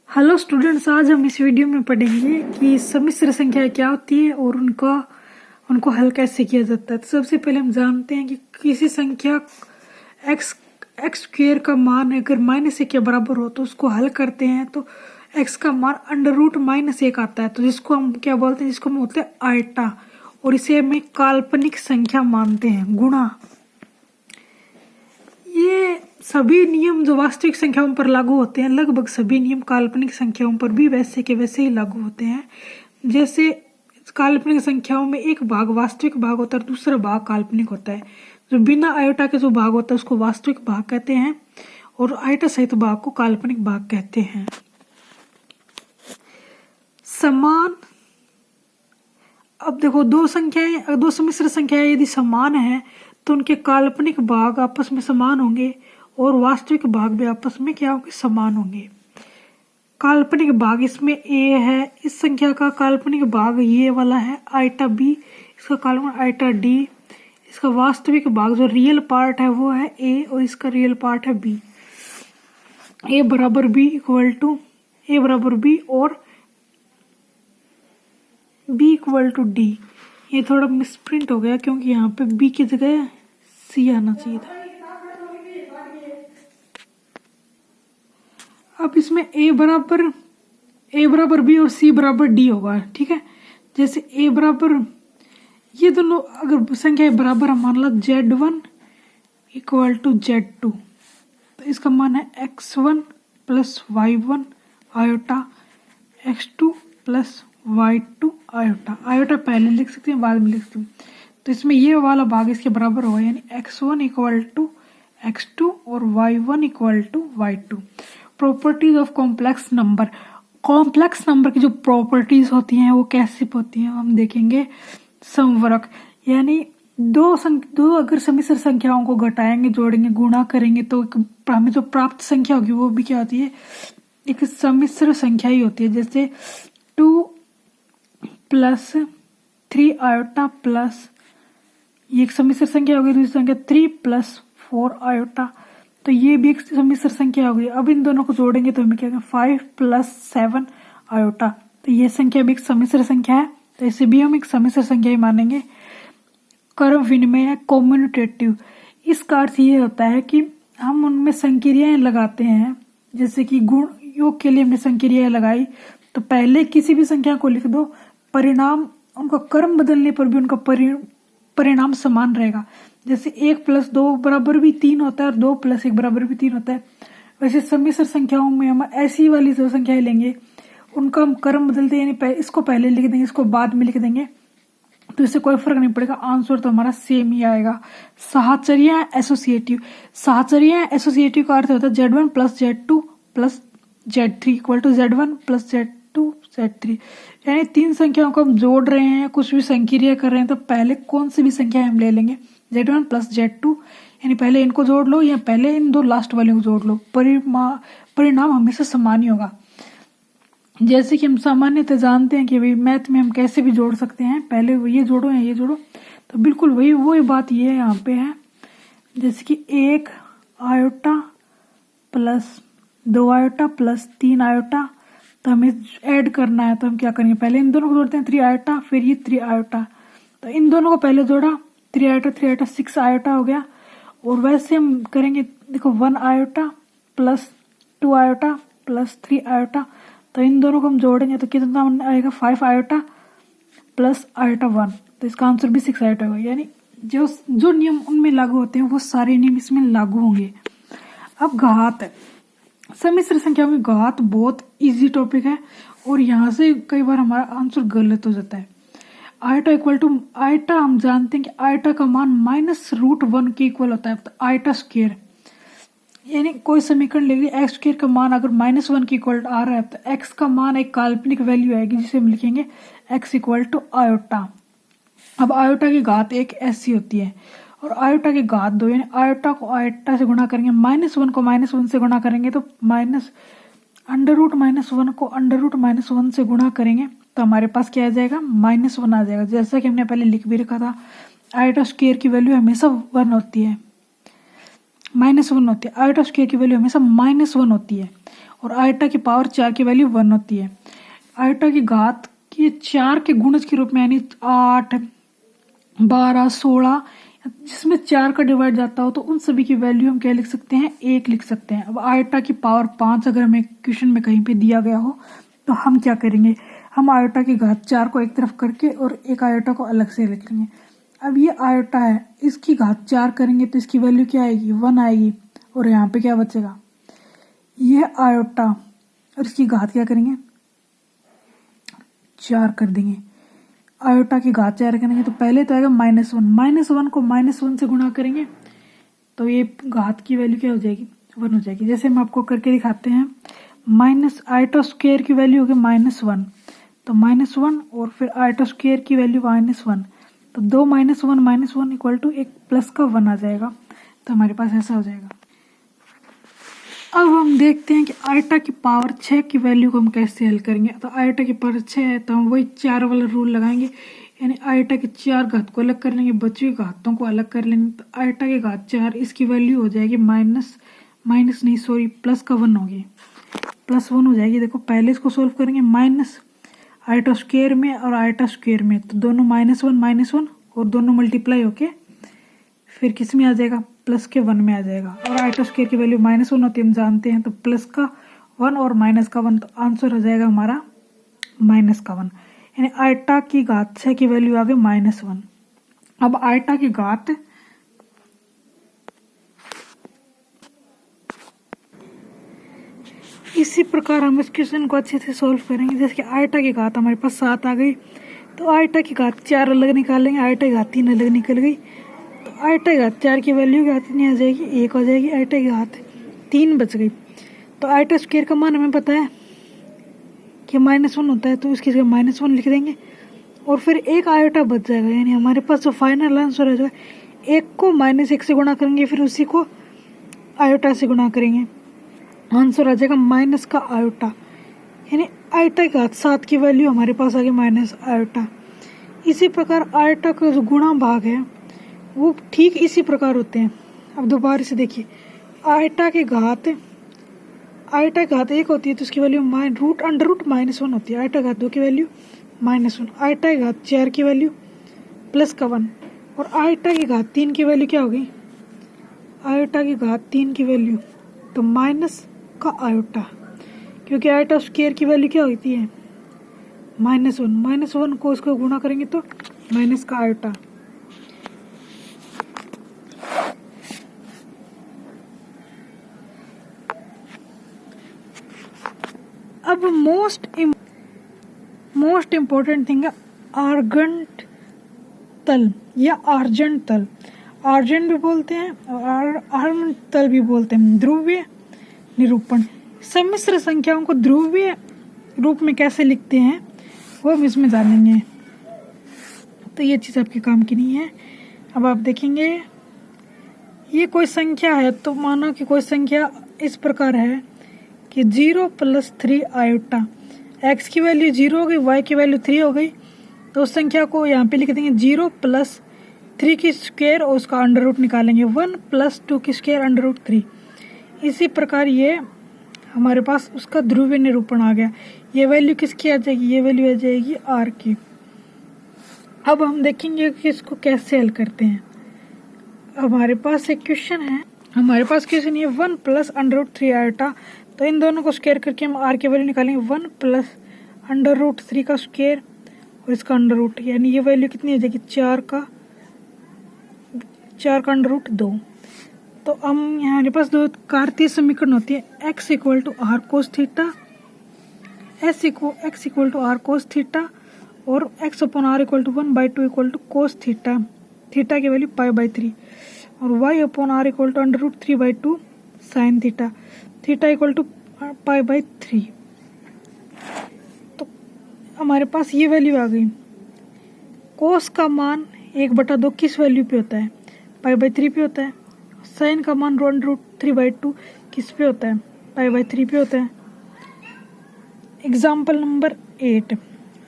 Hello students, आज हम इस वीडियो में पढ़ेंगे कि सम्मिश्र संख्या क्या होती है और उनको हल कैसे किया जाता है। तो सबसे पहले हम जानते हैं कि किसी संख्या एक्स स्क्वेयर का मान अगर -1 के बराबर हो तो उसको हल करते हैं तो एक्स का मान √-1 आता है। तो जिसको हम क्या बोलते हैं, जिसको हम बोलते हैं आयटा, और इसे हम एक काल्पनिक संख्या मानते हैं। गुणा, ये सभी नियम जो वास्तविक संख्याओं पर लागू होते हैं, लगभग सभी नियम काल्पनिक संख्याओं पर भी वैसे के वैसे ही लागू होते हैं। जैसे काल्पनिक संख्याओं में एक भाग वास्तविक भाग होता है और दूसरा भाग काल्पनिक होता है। जो बिना आयोटा के जो भाग होता है उसको वास्तविक भाग कहते हैं और आयोटा सहित भाग को काल्पनिक भाग कहते हैं। समान, अब देखो दो सम्मिश्र संख्याएं यदि समान है तो उनके काल्पनिक भाग आपस में समान होंगे और वास्तविक भाग भी आपस में क्या होंगे, समान होंगे। काल्पनिक भाग इसमें a है, इस संख्या का काल्पनिक भाग ये वाला है आयटा b, इसका काल्पनिक आयटा d, इसका वास्तविक भाग जो रियल पार्ट है वो है a और इसका रियल पार्ट है b। a बराबर b और b इक्वल टू d। ये थोड़ा मिसप्रिंट हो गया क्योंकि यहाँ पे b की जगह c आना चाहिए था। अब इसमें a बराबर b और c बराबर d होगा, ठीक है। जैसे a बराबर, ये दोनों अगर संख्या बराबर है, मान लो z1 इक्वल टू z2, तो इसका मान है x1 plus y1 iota, x2 plus y2 iota. Iota पहले लिख सकते हैं, बाद में लिख सकते हैं। तो इसमें ये वाला भाग इसके बराबर होगा, यानी x1 इक्वल टू x2 और y1 equal to y2। Properties of complex number, complex number की जो प्रॉपर्टीज होती हैं वो कैसी होती हैं हम देखेंगे। समवर्ग, यानी दो अगर सम्मिश्र संख्याओं को घटाएंगे, जोड़ेंगे, गुणा करेंगे तो हमें जो प्राप्त संख्या होगी वो भी क्या होती है, एक सम्मिश्र संख्या ही होती है। जैसे 2 प्लस 3 आयोटा प्लस, ये एक सम्मिश्र संख्या होगी। दूसरी संख्या 3 प्लस 4 आयोटा, तो ये भी एक सम्मिश्र संख्या होगी। अब इन दोनों को जोड़ेंगे तो हमें क्या होगा, 5 प्लस 7 आयोटा, तो ये संख्या भी एक सम्मिश्र संख्या है, तो इसे भी हम एक सम्मिश्र संख्या ही मानेंगे। क्रम विनिमय है कॉम्यूटेटिव, इसका अर्थ ये होता है कि हम उनमें संक्रियाएं लगाते हैं। जैसे कि गुण योग के लिए हमने संक्रियाएं लगाई, तो पहले किसी भी संख्या को लिख दो, परिणाम उनका क्रम बदलने पर भी उनका परिणाम समान रहेगा। जैसे 1 प्लस 2 बराबर भी 3 होता है और 2 प्लस 1 बराबर भी 3 होता है। वैसे सम्मिश्र संख्याओं में हम ऐसी वाली जो संख्याएं लेंगे उनका हम क्रम बदलते हैं, यानी इसको पहले लिख देंगे, इसको बाद में लिख देंगे, तो इससे कोई फर्क नहीं पड़ेगा, आंसर तो हमारा सेम ही आएगा। साहचर्य एसोसिएटिव, साहचर्य एसोसिएटिव का अर्थ होता है z1 plus z2 plus z3 equal to z1 plus z2 z3। यानी तीन संख्याओं को हम जोड़ रहे हैं, कुछ भी संक्रिया कर रहे हैं, तो पहले कौन सी भी संख्या हम ले लेंगे, z1 प्लस z2, यानी पहले इनको जोड़ लो या पहले इन दो लास्ट वाले को जोड़ लो, परिणाम हमेशा समान ही होगा। जैसे कि हम सामान्यतः जानते हैं कि भाई मैथ में हम कैसे भी जोड़ सकते हैं, पहले ये जोड़ो या ये जोड़ो, तो बिल्कुल वही बात ये यहाँ पे है। जैसे कि 1 iota plus 2 iota plus 3 iota, तो हमें ऐड करना है, तो हम क्या करेंगे, पहले इन दोनों को जोड़ते हैं 3 आयोटा, फिर ये 3 आयोटा, तो इन दोनों को पहले जोड़ा 3 आयोटा 6 आयोटा हो गया। और वैसे हम करेंगे, देखो 1 iota plus 2 iota plus 3 iota, तो इन दोनों को हम जोड़ेंगे तो कितना आएगा, 5 आयोटा प्लस आयोटा 1, तो इसका आंसर भी 6 आयोटा होगा। यानी जो नियम उनमें लागू होते हैं वो सारे नियम इसमें लागू होंगे। अब घात है, सम्मिश्र संख्या में घात बहुत इजी टॉपिक है और यहाँ से कई बार हमारा आंसर गलत हो जाता है। आयटा इक्वल टू, आयटा हम जानते हैं कि आयटा का मान -√1 के इक्वल होता है, तो आयटा स्क्वायर, यानी कोई समीकरण लेंगे, एक्स स्क्वायर का मान अगर -1 के इक्वल आ रहा है तो एक्स का मान एक काल्पनिक वैल्यू आएगी जिसे हम लिखेंगे एक्स इक्वल टू आयोटा। अब आयोटा की घात एक ऐसी होती है और आयोटा की घात 2, यानी आयोटा को आयोटा से गुणा करेंगे, -1 को -1 से गुणा करेंगे तो √-1 को √-1 से गुणा करेंगे तो हमारे पास क्या आ जाएगा, -1 आ जाएगा। जैसा कि हमने पहले लिख भी रखा था, आयोटा स्क्वायर की वैल्यू हमेशा 1 होती है। -1 होती है। आयोटा स्क्वायर की वैल्यू हमेशा -1 होती है और आयोटा की पावर 4 की वैल्यू 1 होती है। आयोटा की घात के 4 के गुणज के रूप में, यानी 8, 12, 16, जिसमें 4 का डिवाइड जाता हो तो उन सभी की वैल्यू हम क्या लिख सकते हैं, 1 लिख सकते हैं। अब आयोटा की पावर 5 अगर हमें क्वेश्चन में कहीं पे दिया गया हो तो हम क्या करेंगे, हम आयोटा की घात 4 को एक तरफ करके और एक आयोटा को अलग से लिख लेंगे। अब ये आयोटा है, इसकी घात 4 करेंगे तो इसकी वैल्यू क्या आएगी, 1 आएगी, और यहाँ पे क्या बचेगा, यह आयोटा, और इसकी घात क्या करेंगे, 4 कर देंगे। आयोटा की घात 4 करेंगे तो पहले तो आएगा -1, -1 को -1 से गुणा करेंगे तो ये घात की वैल्यू क्या हो जाएगी, 1 हो जाएगी। जैसे हम आपको करके दिखाते हैं, माइनस आयोटा स्क्वायर की वैल्यू होगी -1, तो -1 और फिर आयोटा स्क्वायर की वैल्यू -1, तो 2 -1 इक्वल टू एक प्लस का 1 आ जाएगा, तो हमारे पास ऐसा हो जाएगा। अब हम देखते हैं कि आयोटा की पावर 6 की वैल्यू को हम कैसे हल करेंगे। तो आयोटा की पावर 6 है तो हम वही 4 वाला रूल लगाएंगे, यानी आयोटा की 4 घात को अलग कर लेंगे, बची हुई घातों को अलग कर लेंगे। तो आयोटा की घात 4, इसकी वैल्यू हो जाएगी प्लस का 1 होगी, +1 हो जाएगी। देखो पहले इसको सोल्व करेंगे, माइनस आयोटा स्क्वायर में और आयोटा स्क्वायर में, तो दोनों -1 और दोनों मल्टीप्लाई होके फिर किस में आ जाएगा, प्लस के 1 में आ जाएगा। और आयोटा स्क्वायर की वैल्यू -1 होती है, हम जानते हैं, तो प्लस का 1 और माइनस का 1, तो आंसर हो जाएगा हमारा -1, यानी आयोटा की घात 6 की वैल्यू आ गई -1। अब आयोटा की घात इसी प्रकार हम इस क्वेश्चन को अच्छे से सोल्व करेंगे। जैसे कि आयोटा की घात हमारे पास 7 आ गई, तो आयोटा की घात 4 अलग निकालेंगे, आयोटा की घात 3 अलग निकल गई, तो आयोटा की घात 4 की वैल्यू क्या कितनी आ जाएगी, 1 हो जाएगी। आयोटा की घात 3 बच गई। तो आयोटा स्क्वायर का मान हमें पता है कि -1 होता है, तो इसकी जगह -1 लिख देंगे और फिर एक आयोटा बच जाएगा, यानी हमारे पास जो फाइनल आंसर हो जाएगा, 1 को -1 से गुणा करेंगे, फिर उसी को आयोटा से गुणा करेंगे, आंसर आ जाएगा माइनस का आयोटा, यानी आयोटा की घात 7 की वैल्यू हमारे पास आ गई माइनस आयोटा। इसी प्रकार आयोटा का जो गुणा भाग है वो ठीक इसी प्रकार होते हैं। अब दोबारा से देखिए, आयोटा की घात 1 होती है तो उसकी वैल्यू √√-1 होती है। आयोटा की घात 2 की वैल्यू -1, आयोटा की घात 4 की वैल्यू प्लस का 1, और आयोटा की घात 3 की वैल्यू क्या होगी, आयोटा की घात 3 की वैल्यू तो माइनस का आयोटा, क्योंकि आयोटा स्क्वायर की वैल्यू क्या होती है, -1 को उसको गुणा करेंगे तो माइनस का आयोटा। अब मोस्ट इम्पोर्टेंट थिंग है आर्गेंट तल या आर्जेंट तल। आर्जेंट भी बोलते हैं और आर्गेंट तल भी बोलते हैं। ध्रुवीय निरूपण, सम्मिश्र संख्याओं को ध्रुवीय रूप में कैसे लिखते हैं वो हम इसमें जानेंगे, तो ये चीज़ आपके काम की नहीं है। अब आप देखेंगे, ये कोई संख्या है, तो मानो कि कोई संख्या इस प्रकार है कि 0 + 3 आयोटा, x की वैल्यू 0 हो गई, y की वैल्यू 3 हो गई, तो उस संख्या को यहाँ पे लिख देंगे 0 + 3 की स्क्वायर और उसका अंडर रूट निकालेंगे, 1 + 2 की स्क्वायर √3। इसी प्रकार ये हमारे पास उसका ध्रुवीय निरूपण आ गया। ये वैल्यू किसकी आ जाएगी, ये वैल्यू आ जाएगी r की। अब हम देखेंगे कि इसको कैसे हल करते हैं। हमारे पास एक क्वेश्चन है, 1 + √3 आयोटा, तो इन दोनों को स्क्वायर करके हम r की वैल्यू निकालेंगे, 1 + √3 का स्क्वायर और इसका अंडर रूट, यानी ये वैल्यू कितनी आ जाएगी, 4 का √2। तो हम हमारे पास दो कार्तीय समीकरण होती है, x = r cos theta, x = r cos theta और x/r = 1/2 cos थीटा, थीटा की वैल्यू π/3, और y/r = √3/2 sin थीटा, थीटा = π/3। तो हमारे पास ये वैल्यू आ गई। कोस का मान 1/2 किस वैल्यू पे होता है, π/3 पे होता है। साइन का मान √3/2 किस पे होता है, π/3 पे होता है। Example number 8।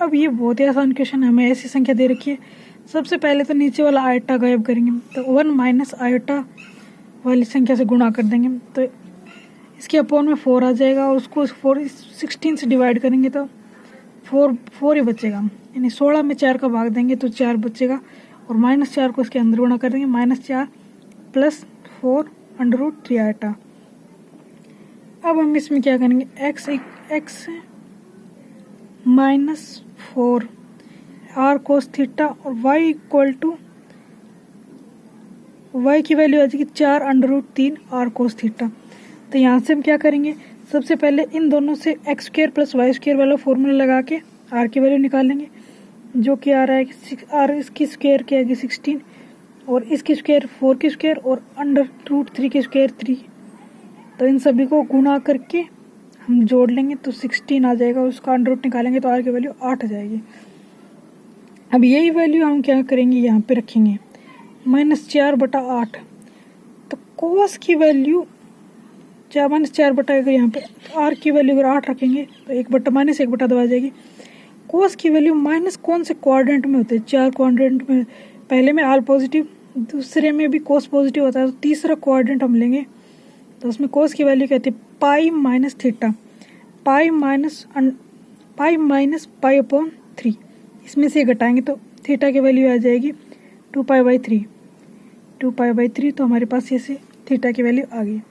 अब ये बहुत ही आसान क्वेश्चन है, हमें ऐसी संख्या दे रखी है। सबसे पहले तो नीचे वाला आयोटा गायब करेंगे, तो 1 - आयोटा वाली संख्या से गुणा कर देंगे तो इसके अपॉन में 4 आ जाएगा, और उसको 16 से डिवाइड करेंगे तो 4 ही बचेगा, यानी 16 में 4 का भाग देंगे तो 4 बचेगा, और -4 को इसके अंदर गुणा कर देंगे, -4 + 4 √3 आएगा। अब हम इसमें क्या करेंगे, x -4 r cos थीटा और y की वैल्यू आ जाएगी 4 √3 r cos थीटा। तो यहाँ से हम क्या करेंगे, सबसे पहले इन दोनों से x² + y² वाला फॉर्मूला लगा के r की वैल्यू निकालेंगे, जो कि आ रहा है कि r इसकी स्क्वायर की आएगी 16 और इसकी स्क्वायर 4 की स्क्वायर और √3 की स्क्वायर 3। तो इन सभी को गुणा करके हम जोड़ लेंगे तो 16 आ जाएगा, उसका √ निकालेंगे तो r की वैल्यू 8 आ जाएगी। अब यही वैल्यू हम क्या करेंगे, यहाँ पे रखेंगे -4/8। तो कोस की वैल्यू -4 अगर यहाँ पे r की वैल्यू अगर 8 रखेंगे तो -1/2 आ जाएगी। कोस की वैल्यू माइनस कौन से क्वाड्रेंट में होते हैं, 4 क्वाड्रेंट में, पहले में आल पॉजिटिव, दूसरे में भी कोस पॉजिटिव होता है, तो तीसरा क्वाड्रेंट हम लेंगे तो उसमें कोस की वैल्यू कहती है π-θ, π-π/3। इसमें से घटाएंगे तो थीटा की वैल्यू आ जाएगी 2π/3। तो हमारे पास ये से थीटा की वैल्यू आ गई।